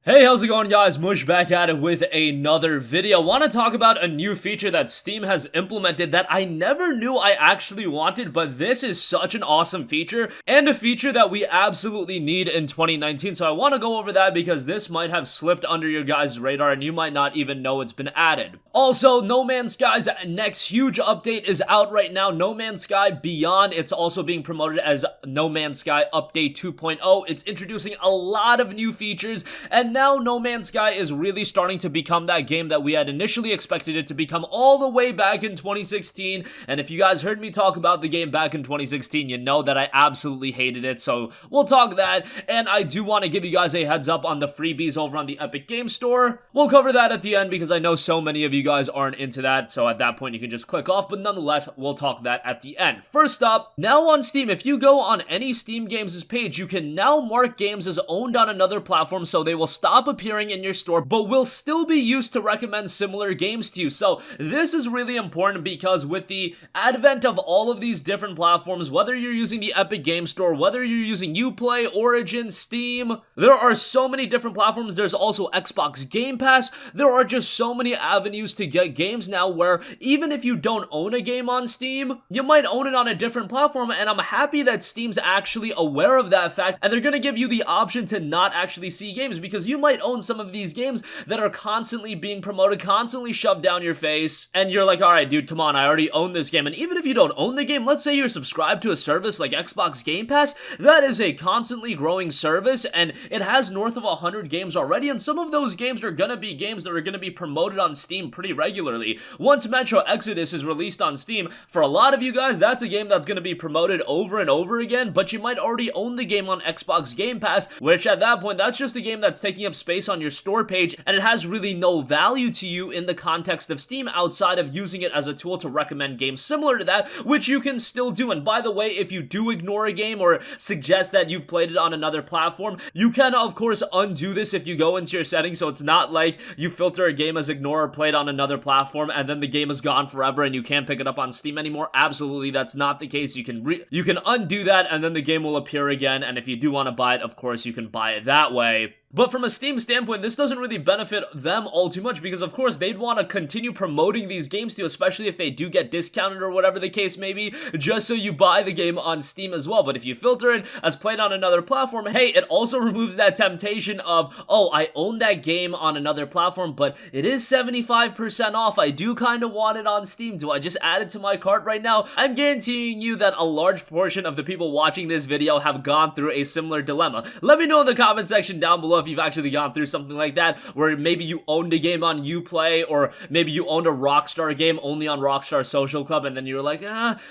Hey, how's it going, guys? Mush back at it with another video. Want to talk about a new feature that Steam has implemented that I never knew I actually wanted, but this is such an awesome feature and a feature that we absolutely need in 2019. So I want to go over that because this might have slipped under your guys' radar and you might not even know it's been added. Also, No Man's Sky's next huge update is out right now. No Man's Sky Beyond. It's also being promoted as No Man's Sky Update 2.0. It's introducing a lot of new features, and now No Man's Sky is really starting to become that game that we had initially expected it to become all the way back in 2016. And if you guys heard me talk about the game back in 2016, you know that I absolutely hated it, so we'll talk that. And I do want to give you guys a heads up on the freebies over on the Epic Game Store. We'll cover that at the end because I know so many of you guys aren't into that, so at that point you can just click off, but nonetheless, we'll talk that at the end. First up, now on Steam, if you go on any Steam Games' page, you can now mark games as owned on another platform, so they will stop appearing in your store, but will still be used to recommend similar games to you. So this is really important because with the advent of all of these different platforms, whether you're using the Epic Game Store, whether you're using Uplay, Origin, Steam, there are so many different platforms. There's also Xbox Game Pass. There are just so many avenues to get games now where even if you don't own a game on Steam, you might own it on a different platform, and I'm happy that Steam's actually aware of that fact, and they're going to give you the option to not actually see games because you might own some of these games that are constantly being promoted, constantly shoved down your face, and you're like, alright dude, come on, I already own this game. And even if you don't own the game, let's say you're subscribed to a service like Xbox Game Pass, that is a constantly growing service, and it has north of 100 games already, and some of those games are gonna be games that are gonna be promoted on Steam pretty regularly. Once Metro Exodus is released on Steam, for a lot of you guys, that's a game that's gonna be promoted over and over again, but you might already own the game on Xbox Game Pass, which at that point, that's just a game that's taking up space on your store page, and it has really no value to you in the context of Steam outside of using it as a tool to recommend games similar to that, which you can still do. And by the way, if you do ignore a game or suggest that you've played it on another platform, you can of course undo this if you go into your settings, so it's not like you filter a game as ignore or played on another platform and then the game is gone forever and you can't pick it up on Steam anymore. Absolutely, that's not the case. You can undo that and then the game will appear again, and if you do want to buy it, of course you can buy it that way. But from a Steam standpoint, this doesn't really benefit them all too much because, of course, they'd want to continue promoting these games to you, especially if they do get discounted or whatever the case may be, just so you buy the game on Steam as well. But if you filter it as played on another platform, hey, it also removes that temptation of, oh, I own that game on another platform, but it is 75% off. I do kind of want it on Steam. Do I just add it to my cart right now? I'm guaranteeing you that a large portion of the people watching this video have gone through a similar dilemma. Let me know in the comment section down below if you've actually gone through something like that, where maybe you owned a game on Uplay, or maybe you owned a Rockstar game only on Rockstar Social Club, and then you were like,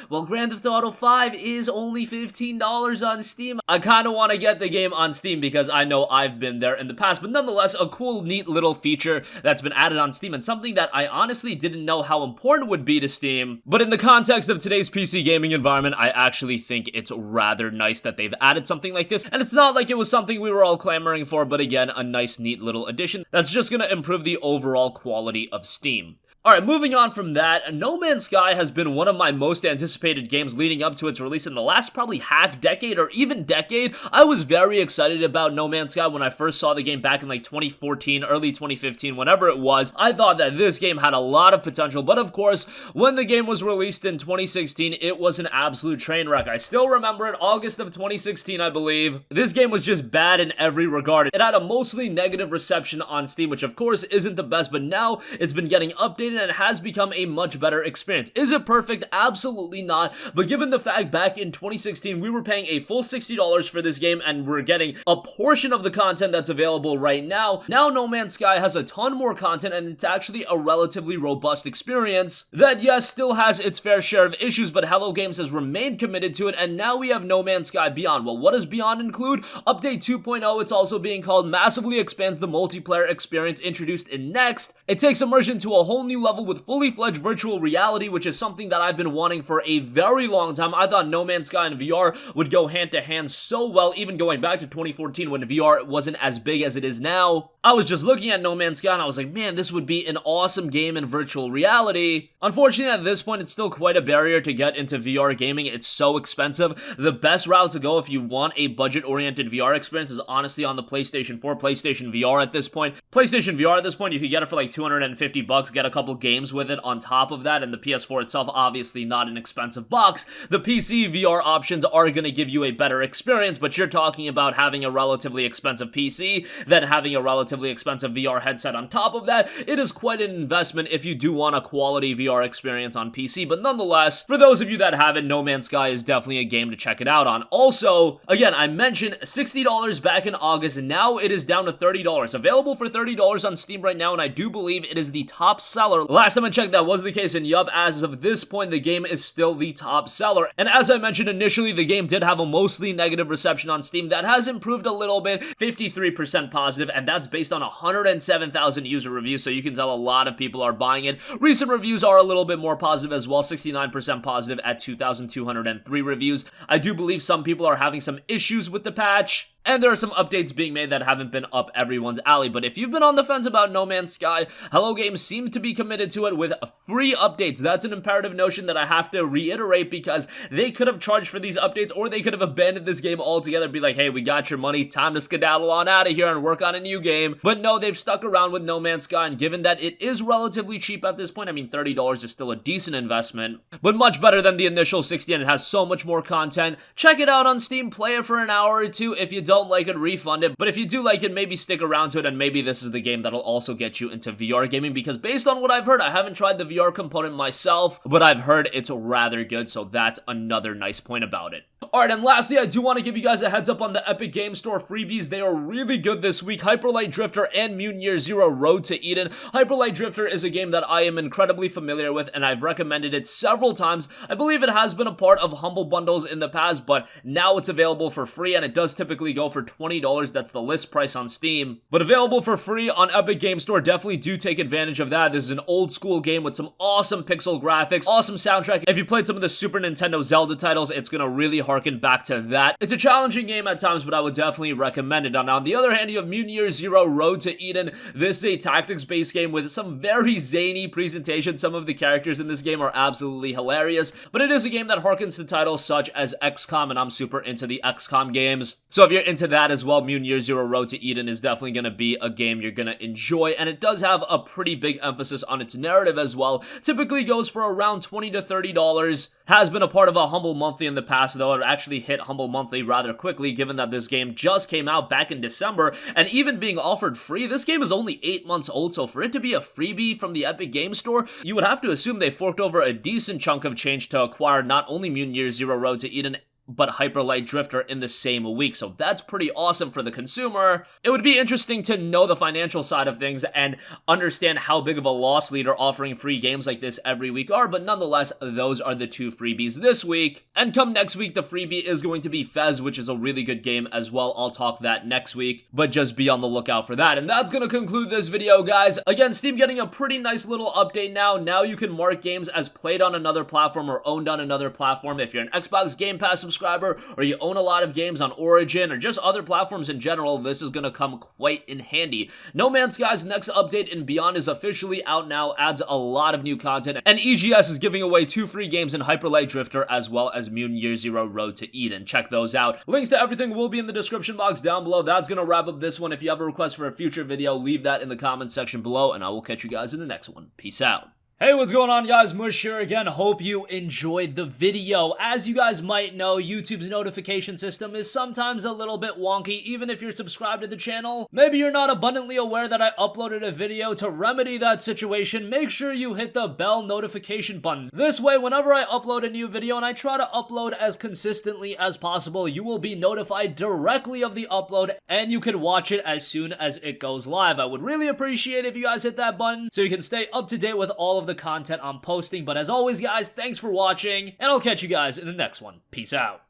well, Grand Theft Auto 5 is only $15 on Steam. I kind of want to get the game on Steam because I know I've been there in the past, but nonetheless, a cool, neat little feature that's been added on Steam, and something that I honestly didn't know how important it would be to Steam, but in the context of today's PC gaming environment, I actually think it's rather nice that they've added something like this, and it's not like it was something we were all clamoring for, but again, a nice, neat little addition that's just going to improve the overall quality of Steam. Alright, moving on from that, No Man's Sky has been one of my most anticipated games leading up to its release in the last probably half decade or even decade. I was very excited about No Man's Sky when I first saw the game back in like 2014, early 2015, whenever it was. I thought that this game had a lot of potential, but of course, when the game was released in 2016, it was an absolute train wreck. I still remember it, August of 2016, I believe. This game was just bad in every regard. It had a mostly negative reception on Steam, which of course isn't the best, but now it's been getting updated and it has become a much better experience. Is it perfect? Absolutely not. But given the fact back in 2016 we were paying a full $60 for this game and we're getting a portion of the content that's available right now, No Man's Sky has a ton more content and it's actually a relatively robust experience that, yes, still has its fair share of issues, but Hello Games has remained committed to it, and now we have No Man's Sky Beyond. Well, what does Beyond include? Update 2.0, it's also being called, massively expands the multiplayer experience introduced in Next. It takes immersion to a whole new level with fully fledged virtual reality, which is something that I've been wanting for a very long time. I thought No Man's Sky and VR would go hand to hand so well, even going back to 2014 when VR wasn't as big as it is now. I was just looking at No Man's Sky and I was like, man, this would be an awesome game in virtual reality. Unfortunately, at this point, it's still quite a barrier to get into VR gaming. It's so expensive. The best route to go if you want a budget-oriented VR experience is honestly on the PlayStation 4, PlayStation VR at this point. PlayStation VR at this point, you could get it for like $250, get a couple games with it on top of that, and the PS4 itself, obviously not an expensive box. The PC VR options are going to give you a better experience, but you're talking about having a relatively expensive PC, then having a relatively expensive VR headset on top of that. It is quite an investment if you do want a quality VR experience on PC, but nonetheless, for those of you that haven't, No Man's Sky is definitely a game to check it out on. Also, again, I mentioned $60 back in August, and now it is down to $30. Available for $30 on Steam right now, and I do believe it is the top seller. Last time I checked, that was the case, and yup, as of this point, the game is still the top seller. And as I mentioned initially, the game did have a mostly negative reception on Steam. That has improved a little bit, 53% positive, and that's based on 107,000 user reviews, so you can tell a lot of people are buying it. Recent reviews are a little bit more positive as well, 69% positive at 2,203 reviews. I do believe some people are having some issues with the patch, and there are some updates being made that haven't been up everyone's alley. But if you've been on the fence about No Man's Sky, Hello Games seem to be committed to it with free updates. That's an imperative notion that I have to reiterate, because they could have charged for these updates, or they could have abandoned this game altogether, be like, hey, we got your money, time to skedaddle on out of here and work on a new game. But no, they've stuck around with No Man's Sky, and given that it is relatively cheap at this point, I mean, $30 is still a decent investment, but much better than the initial $60, and it has so much more content. Check it out on Steam, play it for an hour or two. If you don't like it, refund it, but if you do like it, maybe stick around to it, and maybe this is the game that'll also get you into VR gaming, because based on what I've heard, I haven't tried the VR component myself, but I've heard it's rather good, so that's another nice point about it. Alright, and lastly, I do want to give you guys a heads up on the Epic Game Store freebies. They are really good this week. Hyper Light Drifter and Mutant Year Zero Road to Eden. Hyper Light Drifter is a game that I am incredibly familiar with, and I've recommended it several times. I believe it has been a part of Humble Bundles in the past, but now it's available for free, and it does typically go for $20. That's the list price on Steam, but available for free on Epic Game Store. Definitely do take advantage of that. This is an old school game with some awesome pixel graphics, awesome soundtrack. If you played some of the Super Nintendo Zelda titles, it's gonna really harken back to that. It's a challenging game at times, but I would definitely recommend it. And on the other hand, you have Mutant Year Zero Road to Eden. This is a tactics-based game with some very zany presentation. Some of the characters in this game are absolutely hilarious, but it is a game that harkens to titles such as XCOM, and I'm super into the XCOM games. So if you're into that as well, Mutant Year Zero Road to Eden is definitely going to be a game you're going to enjoy, and it does have a pretty big emphasis on its narrative as well. Typically goes for around $20 to $30. Has been a part of a Humble Monthly in the past, though it actually hit Humble Monthly rather quickly, given that this game just came out back in December, and even being offered free, this game is only 8 months old, so for it to be a freebie from the Epic Game Store, you would have to assume they forked over a decent chunk of change to acquire not only Mutant Year Zero Road to Eden, but Hyper Light Drifter in the same week, so that's pretty awesome for the consumer. It would be interesting to know the financial side of things and understand how big of a loss leader offering free games like this every week are, but nonetheless, those are the two freebies this week. And come next week, the freebie is going to be Fez, which is a really good game as well. I'll talk that next week, but just be on the lookout for that. And that's gonna conclude this video, guys. Again, Steam getting a pretty nice little update now. Now you can mark games as played on another platform or owned on another platform. If you're an Xbox Game Pass subscriber, or you own a lot of games on Origin, or just other platforms in general, this is going to come quite in handy. No Man's Sky's next update and beyond is officially out now, adds a lot of new content, and EGS is giving away 2 free games in Hyper Light Drifter as well as Mutant Year Zero Road to Eden. Check those out. Links to everything will be in the description box down below. That's going to wrap up this one. If you have a request for a future video, leave that in the comments section below, and I will catch you guys in the next one. Peace out. Hey, what's going on, guys? Mush here again. Hope you enjoyed the video. As you guys might know, YouTube's notification system is sometimes a little bit wonky, even if you're subscribed to the channel. Maybe you're not abundantly aware that I uploaded a video. To remedy that situation, make sure you hit the bell notification button. This way, whenever I upload a new video, and I try to upload as consistently as possible, you will be notified directly of the upload, and you can watch it as soon as it goes live. I would really appreciate if you guys hit that button so you can stay up to date with all of the content I'm posting. But as always, guys, thanks for watching, and I'll catch you guys in the next one. Peace out.